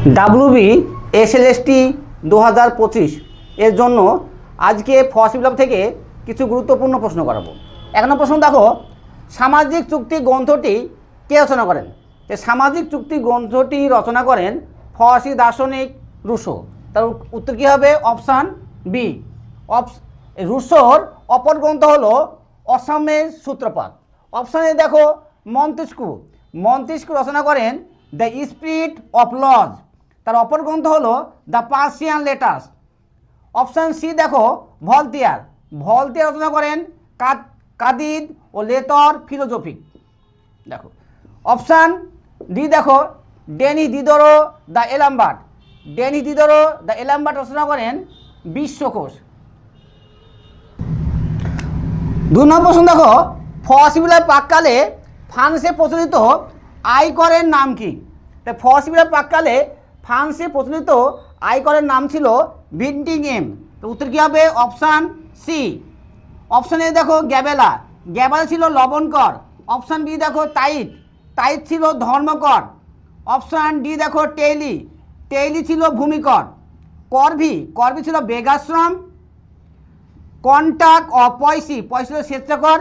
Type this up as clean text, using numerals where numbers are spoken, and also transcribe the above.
WBSLST 2025 এর জন্য আজকে ফার্স্ট বিপ্লব থেকে কিছু গুরুত্বপূর্ণ প্রশ্ন করাবো। এক নম্বর প্রশ্ন দেখো, সামাজিক চুক্তি গ্রন্থটি কে রচনা করেন? সামাজিক চুক্তি গ্রন্থটি রচনা করেন ফরাসি দার্শনিক রুশো। তার উত্তর কী হবে? Option B. রুশোর অপর গ্রন্থ হলো অসামের সূত্রপাত। অপশানে দেখো মন্তেস্কু রচনা করেন দ্য স্পিরিট অফ লজ। তার অপর গ্রন্থ হলো the Persian letters. Option C দেখো ভলতেয়ার রচনা করেন কাদিদ ও লেতর ফিলোজফিক। দেখো অপশান ডি দেখো ডেনি দিদরো দ্য এলাম্বার্ট রচনা করেন বিশ্বকোষ। 2 নম্বর প্রশ্ন দেখো, ফরাসি বিপ্লবের প্রাক্কালে ফ্রান্সে প্রচলিত আয়করের নাম কি? ফরাসি বিপ্লবের প্রাক্কালে ফ্রান্সে প্রচলিত আয়করের নাম ছিল ভিন্টিং-এম। তো উত্তর কী হবে? Option C. অপশান এ দেখো গ্যাবেলা ছিল লবণ কর। অপশান বি দেখো তাইত ছিল ধর্মকর। অপশান ডি দেখো টেইলি ছিল ভূমিকর। করভি ছিল বেগাশ্রম। কন্টাক ও পয়সি ছিল স্বেচ্ছাকর।